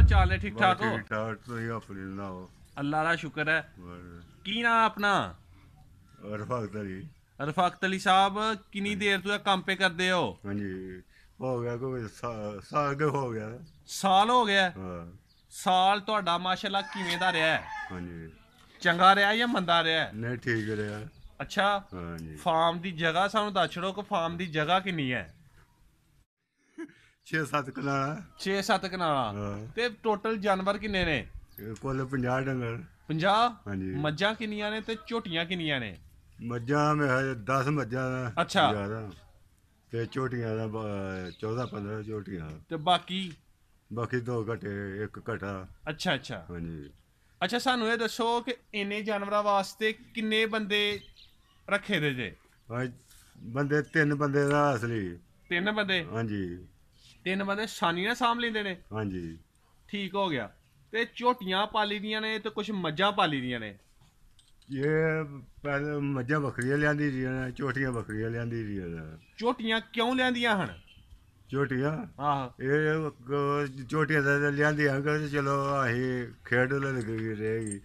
चाल है? ठीक ठाक हो? ठीक ठाक। तुम अपनी सुनाओ। अल्लाह का शुक्र है। की ना अपना? रफाकत अली। रफाकत अली साहब, कितनी देर तो काम पे करते हो? हाँ जी, हो गया कोई साल के हो गया। साल हो गया? हाँ। साल ਤੁਹਾਡਾ ਮਾਸ਼ਾਅੱਲਾ ਕਿਵੇਂ ਦਾ ਰਿਹਾ ਹੈ? हाँ जी। ਚੰਗਾ ਰਿਹਾ ਜਾਂ ਮੰਦਾ ਰਿਹਾ ਹੈ? नहीं ठीक रहा। ਅੱਛਾ। हाँ जी। ਫਾਰਮ ਦੀ ਜਗ੍ਹਾ ਸਾਨੂੰ ਦੱਸ ਛੜੋ ਕਿ ਫਾਰਮ ਦੀ ਜਗ੍ਹਾ ਕਿੰਨੀ ਹੈ? 6-7 ਕਨਾਲਾਂ। 6-7 ਕਨਾਲਾਂ। ਹਾਂ। ਤੇ ਟੋਟਲ ਜਾਨਵਰ ਕਿੰਨੇ ਨੇ? ਕੁੱਲ 50 ਡੰਗਰ। 50? ਹਾਂਜੀ। ਮੱਝਾਂ ਕਿੰਨੀਆਂ ਨੇ ਤੇ ਝੋਟੀਆਂ ਕਿੰਨੀਆਂ ਨੇ? ਮੱਝਾਂ ਮੈਂ 10 ਮੱਝਾਂ ਦਾ। ਅੱਛਾ। ਜ਼ਿਆਦਾ ਤੇ ਝੋਟੀਆਂ ਦਾ 14-15 ਝੋਟੀਆਂ। ਤੇ ਬਾਕੀ? ਬਾਕੀ 2 ਘਟੇ, 1 ਘਟਾ। ਅੱਛਾ ਅੱਛਾ। ਹਾਂਜੀ। ਅੱਛਾ, ਸਾਨੂੰ ਇਹ ਦੱਸੋ ਕਿ ਇੰਨੇ ਜਾਨਵਰਾਂ ਵਾਸਤੇ ਕਿੰਨੇ ਬੰਦੇ ਰੱਖੇ ਦੇ ਜੇ? ਬੰਦੇ 3 ਬੰਦੇ ਦਾ ਅਸਲੀ। 3 ਬੰਦੇ? ਹਾਂਜੀ। 3 ਬੰਦੇ ਆਸਾਨੀ ਨਾਲ ਸਾਂਭ ਲੈਂਦੇ ਨੇ? ਹਾਂਜੀ। ਠੀਕ ਹੋ ਗਿਆ। ਤੇ ਝੋਟੀਆਂ ਪਾਲੀ ਦੀਆਂ ਨੇ ਤੇ ਕੁਝ ਮੱਝਾਂ ਪਾਲੀ ਦੀਆਂ ਨੇ? ਇਹ ਪਹਿਲੇ ਮੱਝਾਂ ਬੱਕਰੀਆਂ ਲਿਆਂਦੀ ਦੀਆਂ ਨੇ, ਝੋਟੀਆਂ ਬੱਕਰੀਆਂ ਲਿਆਂਦੀ ਦੀਆਂ ਨੇ। ਝੋਟੀਆਂ ਕਿਉਂ ਲਿਆਂਦੀਆਂ ਹਨ? ਝੋਟੀਆਂ ਆਹ ਇਹ ਝੋਟੀਆਂ ਤਾਂ ਲਿਆਂਦੀਆਂ ਕਿ ਚਲੋ ਅਸੀਂ ਖੇਡ ਲੱਗੀ ਰਹੇਗੀ।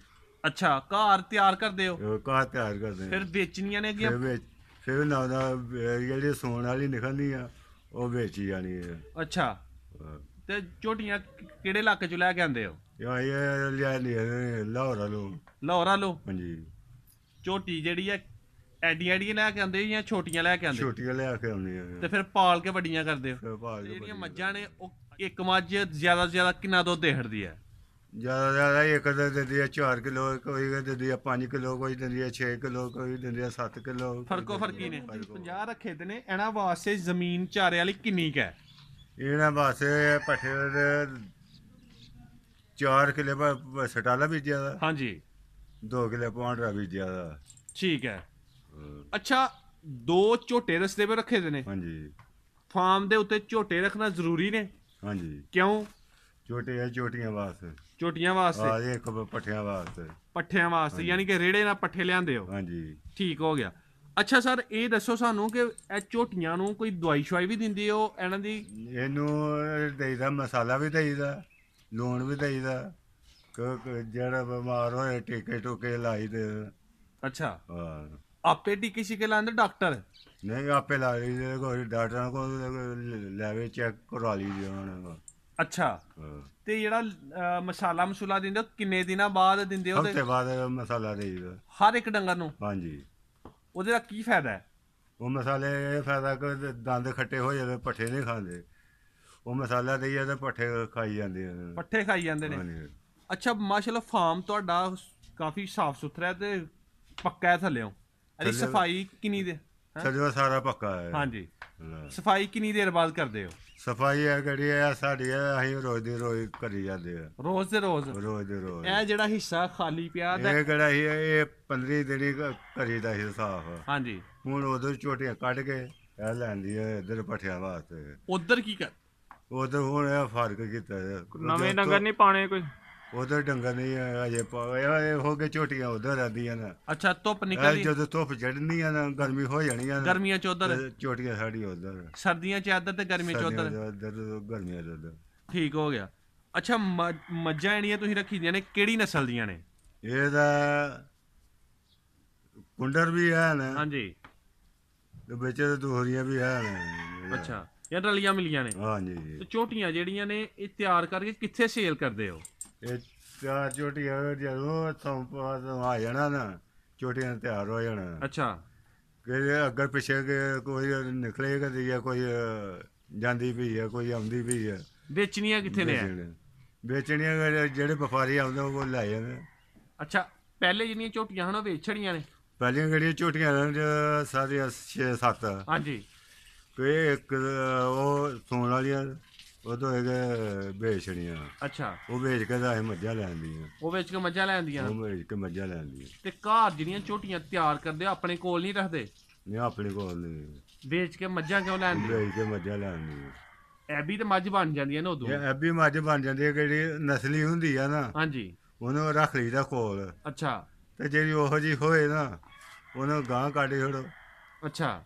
ਅੱਛਾ, ਘਰ ਤਿਆਰ ਕਰਦੇ ਹੋ? ਘਰ ਤਿਆਰ ਕਰਦੇ ਫਿਰ ਵੇਚਣੀਆਂ ਨੇ ਕਿ? ਫਿਰ ਨਾ ਜਿਹੜੀ ਸੌਣ ਵਾਲੀ ਨਿਕਲਦੀ ਆ ਉਹ ਵੇਚੀ ਜਾਣੀ ਹੈ। ਅੱਛਾ। ਤੇ ਝੋਟੀਆਂ ਕਿਹੜੇ ਇਲਾਕੇ ਚੋਂ ਲੈ ਕੇ ਆਉਂਦੇ ਹੋ? ਇਹ ਲਿਆਂਦੀ ਲਾਹੌਰ ਵੱਲੋਂ। ਲਾਹੌਰ ਵੱਲੋਂ? ਹਾਂਜੀ। ਝੋਟੀ ਜਿਹੜੀ ਹੈ ਐਡੀਆਂ ਐਡੀਆਂ ਲੈ ਕੇ ਆਉਂਦੇ ਹੋ ਜਾਂ ਛੋਟੀਆਂ ਲੈ ਕੇ ਆਉਂਦੇ? ਛੋਟੀਆਂ ਲੈ ਕੇ ਆਉਂਦੀਆਂ ਤੇ ਫਿਰ ਪਾਲ ਕੇ ਵੱਡੀਆਂ ਕਰਦੇ ਹੋ? ਫਿਰ ਪਾਲ ਕੇ ਜਿਹੜੀਆਂ ਮੱਝਾਂ ਨੇ ਉਹ ਇੱਕ ਮੱਝ ਜ਼ਿਆਦਾ ਤੋਂ ਜ਼ਿਆਦਾ ਕਿੰਨਾ ਦੁੱਧ ਦੇ ਹੜਦੀ ਹੈ? ਜ਼ਿਆਦਾ ਜ਼ਿਆਦਾ ਇੱਕ ਤਾਂ ਦਿੰਦੀ ਆ 4 ਕਿਲੋ, ਕੋਈ ਦਿੰਦੀ ਆ 5 ਕਿਲੋ, ਕੋਈ ਦਿੰਦੀ ਆ 6 ਕਿਲੋ, ਕੋਈ ਦਿੰਦੀ ਆ 7 ਕਿਲੋ। ਫਰਕੋ ਫਰਕੀ ਨੇ। 50 ਰੱਖੇ ਤੇ ਨੇ, ਇਹਨਾਂ ਵਾਸਤੇ ਜ਼ਮੀਨ ਚਾਰੇ ਵਾਲੀ ਕਿੰਨੀ ਕੁ ਹੈ? ਇਹਨਾਂ ਵਾਸਤੇ ਪੱਠੇ 4 ਕਿੱਲੇ ਸਟਾਲਾ ਬੀਜਿਆ ਦਾ। ਹਾਂਜੀ। 2 ਕਿੱਲੇ ਪਾਂਡਰਾ ਬੀਜਿਆ ਦਾ। ਠੀਕ ਹੈ। ਅੱਛਾ, 2 ਝੋਟੇ ਰਸਤੇ 'ਤੇ ਰੱਖੇ ਦੇ ਨੇ? ਹਾਂਜੀ। ਫਾਰਮ ਦੇ ਉੱਤੇ ਝੋਟੇ ਰੱਖਣਾ ਜ਼ਰੂਰੀ ਨੇ? ਹਾਂਜੀ। ਕਿਉਂ? ਝੋਟੀਆਂ ਵਾਸਤੇ। ਝੋਟੀਆਂ ਵਾਸਤੇ? ਹਾਂ, ਇੱਕ ਪੱਠਿਆਂ ਵਾਸਤੇ। ਪੱਠਿਆਂ ਵਾਸਤੇ, ਯਾਨੀ ਕਿ ਰੇੜੇ ਨਾਲ ਪੱਠੇ ਲਿਆਂਦੇ ਹੋ? ਹਾਂਜੀ। ਠੀਕ ਹੋ ਗਿਆ। ਅੱਛਾ ਸਰ, ਇਹ ਦੱਸੋ ਸਾਨੂੰ ਕਿ ਇਹ ਝੋਟੀਆਂ ਨੂੰ ਕੋਈ ਦਵਾਈ ਸ਼ਵਾਈ ਵੀ ਦਿੰਦੇ ਹੋ ਇਹਨਾਂ ਦੀ? ਇਹਨੂੰ ਦੇਈਦਾ, ਮਸਾਲਾ ਵੀ ਦੇਈਦਾ, ਲੂਣ ਵੀ ਦੇਈਦਾ, ਜਿਹੜਾ ਬਿਮਾਰ ਹੋਏ ਟੀਕੇ ਟੂਕੇ ਲਾਈ ਦੇ। ਅੱਛਾ। ਹਾਂ। ਆਪੇ ਟੀਕੇ ਸ਼ੀਕੇ ਲਾਉਂਦੇ ਡਾਕਟਰ? ਨਹੀਂ, ਆਪੇ ਲਾ ਲਈ ਕੋਈ ਡਾਕਟਰਾਂ ਕੋਲ ਲੈਵੇ, ਚੈੱਕ ਕਰਵਾ ਲਈ ਜੀ ਉਹਨਾਂ ਨੇ। ਅੱਛਾ। ਤੇ ਜਿਹੜਾ ਮਸਾਲਾ ਮਸੂਲਾ ਦਿੰਦੇ ਹੋ ਕਿੰਨੇ ਦਿਨਾਂ ਬਾਅਦ ਦਿੰਦੇ ਹੋ? ਹਫ਼ਤੇ ਬਾਅਦ ਮਸਾਲਾ ਦੇਈਦਾ ਹਰ ਇੱਕ ਡੰਗਰ ਨੂੰ? ਹਾਂਜੀ। ਉਹਦੇ ਦਾ ਕੀ ਫਾਇਦਾ ਹੈ? ਉਹ ਮਸਾਲੇ ਇਹ ਫਾਇਦਾ ਕਿ ਦੰਦ ਖੱਟੇ ਹੋ ਜਾਂਦੇ, ਪੱਠੇ ਨਹੀਂ ਖਾਂਦੇ। ਉਹ ਮਸਾਲਾ ਦੇਈਏ ਤੇ ਪੱਠੇ ਖਾਈ ਜਾਂਦੇ ਨੇ। ਪੱਠੇ ਖਾਈ ਜਾਂਦੇ ਨੇ? ਹਾਂਜੀ। ਅੱਛਾ, ਮਾਸ਼ਾਅੱਲਾ ਫਾਰਮ ਤੁਹਾਡਾ ਕਾਫੀ ਸਾਫ ਸੁਥਰਾ ਹੈ ਤੇ ਪੱਕਾ ਹੈ ਥੱਲਿਓਂ। ਇਹਦੀ ਸਫਾਈ ਕਿੰਨੀ ਦੇ? ਥੱਲਿਓਂ ਸਾਰਾ ਪੱਕਾ ਹੈ। ਹਾਂਜੀ। ਸਫਾਈ ਕਿੰਨੀ ਦੇਰ ਬਾਅਦ ਕਰਦੇ ਹੋ? ਸਫਾਈ ਹੈ ਜਿਹੜੀ ਹੈ ਸਾਡੀ ਹੈ, ਅਸੀਂ ਰੋਜ਼ ਦੀ ਰੋਜ਼ ਕਰੀ ਜਾਂਦੇ ਆ। ਰੋਜ਼ ਦੇ ਰੋਜ਼? ਰੋਜ਼ ਦੇ ਰੋਜ਼। ਇਹ ਜਿਹੜਾ ਹਿੱਸਾ ਖਾਲੀ ਪਿਆ ਇਹ ਕਿਹੜਾ ਸੀ, ਇਹ 15 ਦਿਨ ਕਰੀ ਦਾ ਸੀ ਸਾਫ। ਹਾਂਜੀ। ਹੁਣ ਉਧਰ ਝੋਟੀਆਂ ਕੱਢ ਕੇ ਇਹ ਲੈਂਦੀ ਹੈ ਇੱਧਰ ਪੱਠਿਆਂ ਵਾਸਤੇ। ਉਧਰ ਕੀ ਕਰ? ਉਧਰ ਹੁਣ ਇਹ ਫਰਕ ਕੀਤਾ ਨਵੇਂ ਡੰਗਰ ਨਹੀਂ ਪਾਣੇ ਕੋਈ? ਉਧਰ ਡੰਗਰ ਨਹੀਂ ਅਜੇ ਇਹ ਹੋ ਕੇ ਝੋਟੀਆਂ ਉਧਰ ਰਹਿੰਦੀਆਂ ਨੇ। ਅੱਛਾ, ਧੁੱਪ ਨਿਕਲਦੀ? ਜਦੋਂ ਧੁੱਪ ਚੜ੍ਹਨੀ ਆ ਨਾ, ਗਰਮੀ ਹੋ ਜਾਣੀ ਆ, ਗਰਮੀਆਂ ਚ ਉਧਰ? ਝੋਟੀਆਂ ਸਾਡੀ ਉਧਰ। ਸਰਦੀਆਂ ਚ ਇੱਧਰ ਤੇ ਗਰਮੀਆਂ ਚ ਉਧਰ? ਗਰਮੀਆਂ ਚ ਉਧਰ। ਠੀਕ ਹੋ ਗਿਆ। ਅੱਛਾ, ਮੱਝਾਂ ਜਿਹੜੀਆਂ ਤੁਸੀਂ ਰੱਖੀ ਦੀਆਂ ਨੇ ਕਿਹੜੀ ਨਸਲ ਦੀਆਂ ਨੇ? ਇਹਦਾ ਕੁੰਡਰ ਵੀ ਹੈ ਨਾ। ਹਾਂਜੀ। ਤੇ ਵਿੱਚ ਦੋਹਰੀਆਂ ਵੀ ਹੈ ਨੇ। ਅੱਛਾ, ਇਹ ਰਲੀਆਂ ਮਿਲੀਆਂ ਨੇ? ਹਾਂਜੀ। ਤੇ ਝੋਟੀਆਂ ਜਿਹੜੀਆਂ ਨੇ ਇਹ ਤਿਆਰ ਕਰਕੇ ਕਿੱਥੇ ਸੇਲ ਕਰਦੇ ਹੋ? ਇਹ 4 ਝੋਟੀਆਂ ਜਦੋਂ ਆ ਜਾਣਾ ਨਾ, ਝੋਟੀਆਂ ਤਿਆਰ ਹੋ ਜਾਣਾ। ਅੱਛਾ। ਕਿ ਅੱਗੇ ਪਿੱਛੇ ਕੋਈ ਨਿਕਲੇ ਕਦੀ ਜਾਂ ਕੋਈ ਜਾਂਦੀ ਪਈ ਹੈ, ਕੋਈ ਆਉਂਦੀ ਪਈ ਹੈ। ਵੇਚਣੀਆਂ ਕਿੱਥੇ ਨੇ? ਵੇਚਣੀਆਂ ਜਿਹੜੇ ਵਪਾਰੀ ਆਉਂਦੇ ਉਹ ਲੈ ਜਾਂਦੇ। ਅੱਛਾ, ਪਹਿਲੇ ਜਿਹੜੀਆਂ ਝੋਟੀਆਂ ਹਨ ਉਹ ਵੇਚ ਛੜੀਆਂ ਨੇ? ਪਹਿਲੀਆਂ ਕਿਹੜੀਆਂ ਝੋਟੀਆਂ ਨੇ ਸਾਰੀਆਂ 6-7। ਹਾਂਜੀ। ਕੋਈ ਇੱਕ ਉਹ ਸੌਣ ਵਾਲੀਆਂ, ਉਹ ਤੋਂ ਹੈਗੇ ਵੇਚਣੀਆਂ। ਅੱਛਾ। ਉਹ ਵੇਚ ਕੇ ਤਾਂ ਅਸੀਂ ਮੱਝਾਂ ਲੈਂਦੀਆਂ। ਉਹ ਵੇਚ ਕੇ ਮੱਝਾਂ ਲੈਂਦੀਆਂ? ਉਹ ਵੇਚ ਕੇ ਮੱਝਾਂ ਲੈਂਦੀਆਂ। ਤੇ ਘਰ ਜਿਹੜੀਆਂ ਝੋਟੀਆਂ ਤਿਆਰ ਕਰਦੇ ਆਪਣੇ ਕੋਲ ਨਹੀਂ ਰੱਖਦੇ? ਨਹੀਂ, ਆਪਣੇ ਕੋਲ ਨਹੀਂ। ਵੇਚ ਕੇ ਮੱਝਾਂ ਕਿਉਂ ਲੈਂਦੇ? ਵੇਚ ਕੇ ਮੱਝਾਂ ਲੈਂਦੀਆਂ। ਇਹ ਵੀ ਤੇ ਮੱਝ ਬਣ ਜਾਂਦੀਆਂ ਨੇ ਉਦੋਂ? ਇਹ ਵੀ ਮੱਝ ਬਣ ਜਾਂਦੀ ਹੈ, ਜਿਹੜੀ ਨਸਲੀ ਹੁੰਦੀ ਆ ਨਾ। ਹਾਂਜੀ। ਉਹਨੂੰ ਰੱਖ ਲਈਦਾ ਕੋਲ। ਅੱਛਾ। ਤੇ ਜਿਹੜੀ ਉਹੋ ਜਿਹੀ ਹੋਏ ਨਾ, ਉਹਨੂੰ ਗਾਂ ਕੱਢ ਛੱਡੋ। ਅੱਛਾ।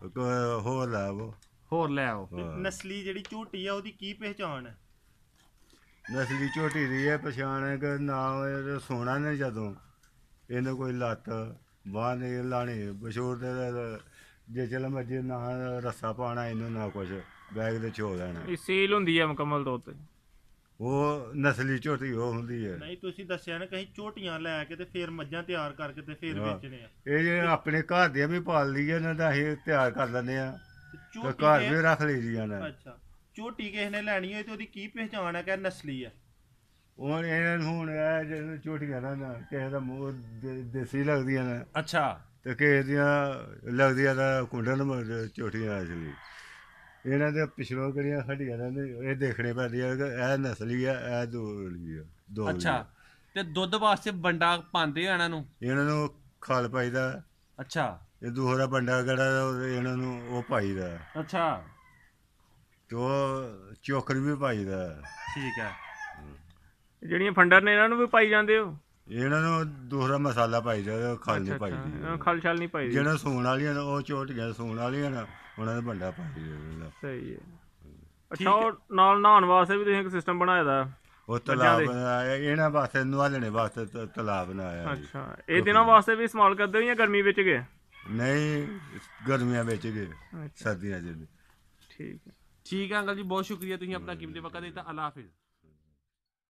ਹੋਰ ਲੈ ਆਵੋ। ਹੋਰ ਲੈ ਆਓ। ਨਸਲੀ ਜਿਹੜੀ ਝੋਟੀ ਆ ਉਹਦੀ ਕੀ ਪਹਿਚਾਣ ਹੈ? ਨਸਲੀ ਝੋਟੀ ਦੀ ਇਹ ਪਛਾਣ ਹੈ ਕਿ ਨਾ ਇਹ ਸੋਣਾ ਨੇ ਜਦੋਂ ਇਹਨੂੰ ਕੋਈ ਲੱਤ ਬਾਂਹ ਨਹੀਂ ਲਾਣੀ ਬਸ਼ੂਰ ਦੇ ਜੇ ਚਲ ਮਰਜੀ ਨਾ ਰੱਸਾ ਪਾਣਾ ਇਹਨੂੰ ਨਾ ਕੁਛ ਬੈਗ ਤੇ ਛੋ ਲੈਣਾ ਇਹ ਸੀਲ ਹੁੰਦੀ ਹੈ ਮੁਕੰਮਲ ਤੌਰ ਤੇ। ਉਹ ਨਸਲੀ ਝੋਟੀ ਉਹ ਹੁੰਦੀ ਹੈ। ਨਹੀਂ ਤੁਸੀਂ ਦੱਸਿਆ ਨਾ ਕਹੀਂ ਝੋਟੀਆਂ ਲੈ ਕੇ ਤੇ ਫਿਰ ਮੱਝਾਂ ਤਿਆਰ ਕਰਕੇ ਤੇ ਫਿਰ ਹਾਂ। ਵੇਚਣੇ ਆ। ਇਹ ਜੇ ਆਪਣੇ ਘਰ ਦੀਆਂ ਵੀ ਪਾਲ ਲਈਏ ਇਹਨਾਂ ਦਾ ਅਸੀਂ ਤਿਆਰ ਕਰ ਲੈਂਦੇ ਆ ਤੇ ਤੇ ਝੋਟੀ ਘਰ ਕਿਸੇ- ਵੀ ਰੱਖ ਲਈਆਂ ਨੇ। ਅੱਛਾ ਝੋਟੀ ਕਿਸੇ ਨੇ ਲੈਣੀ ਹੋਏ ਤੇ ਉਹਦੀ ਕੀ ਪਹਿਚਾਣ ਹੈ ਕਿ ਨਸਲੀ ਹੈ? ਹੁਣ ਇਹਨਾਂ ਨੂੰ ਹੁਣ ਇਹ ਜਿਹੜੇ ਝੋਟੀਆਂ ਨਾ ਕਿਸੇ ਦਾ ਮੂੰਹ ਦੇਸੀ ਲੱਗਦੀਆਂ ਨੇ ਅੱਛਾ ਤੇ ਕਿਸੇ ਦੀਆਂ ਲੱਗਦੀਆਂ ਤਾਂ ਕੁੰਡਨ ਝੋਟੀਆਂ ਅਸਲੀ। ਇਹਨਾਂ ਦੇ ਪਿਛਲੋਂ ਕਿਹੜੀਆਂ ਹੱਡੀਆਂ ਨੇ ਇਹ ਦੇਖਣੇ ਪੈਂਦੀਆਂ ਕਿ ਇਹ ਨਸਲੀ ਆ ਇਹ ਦੋਲੀ ਆ ਦੋ ਅੱਛਾ ਤੇ ਦੁੱਧ ਵਾਸਤੇ ਬੰਡਾ ਪਾਉਂਦੇ ਆ ਇਹਨਾਂ ਨੂੰ? ਇਹਨਾਂ ਨੂੰ ਖਲ ਪਾਈਦਾ। ਅੱਛਾ ਇਹ ਦੂਹਰਾ ਬੰਡਾ ਕਿਹੜਾ ਇਹਨਾਂ ਨੂੰ ਉਹ ਪਾਈਦਾ ਅੱਛਾ ਤੇ ਉਹ ਚੋਕਰ ਵੀ ਪਾਈਦਾ। ਠੀਕ ਹੈ। ਜਿਹੜੀਆਂ ਫੰਡਰ ਨੇ ਇਹਨਾਂ ਨੂੰ ਵੀ ਪਾਈ ਜਾਂਦੇ ਹੋ? ਇਹਨਾਂ ਨੂੰ ਦੂਸਰਾ ਮਸਾਲਾ ਪਾਈਦਾ ਖਲ ਨਹੀਂ ਇਹਨਾਂ ਪਾਈਦੀ। ਨੂੰ ਖਲ ਛਲ ਨਹੀਂ ਪਾਈ ਜਿਹੜਾ ਸੂਣ ਵਾਲੀਆਂ ਨੇ ਉਹ ਝੋਟੀਆਂ ਸੂਣ ਵਾਲੀਆਂ ਨੇ ਉਹਨਾਂ ਦਾ ਬੰਡਾ ਪਾਈ ਜਾਂਦਾ। ਸਹੀ ਹੈ। ਅੱਛਾ ਉਹ ਨਾਲ ਨਹਾਉਣ ਵਾਸਤੇ ਵੀ ਤੁਸੀਂ ਇੱਕ ਸਿਸਟਮ ਬਣਾਇਆ ਦਾ? ਉਹ ਤਲਾਬ ਬਣਾਇਆ ਇਹਨਾਂ ਵਾਸਤੇ ਨਵਾਲਣੇ ਵਾਸਤੇ ਤਲਾਬ ਬਣਾਇਆ ਜੀ। ਅੱਛਾ ਇਹ ਦਿਨਾਂ ਵਾਸਤੇ ਵੀ ਇਸਤੇਮਾਲ ਕਰਦੇ ਹੋ ਜਾਂ ਗਰਮੀ ਵਿੱਚ ਗਏ? ਨਹੀਂ ਗਰਮੀਆਂ ਵਿੱਚ ਗਏ ਅੱਛਾ ਸਰਦੀਆਂ 'ਚ ਨਹੀਂ। ਠੀਕ ਹੈ। ਠੀਕ ਹੈ ਅੰਕਲ ਜੀ, ਬਹੁਤ ਸ਼ੁਕਰੀਆ, ਤੁਸੀਂ ਆਪਣਾ ਕੀਮਤੀ ਵਕਤ ਦਿੱਤਾ। ਅੱਲਾ ਹਾਫਿਜ਼।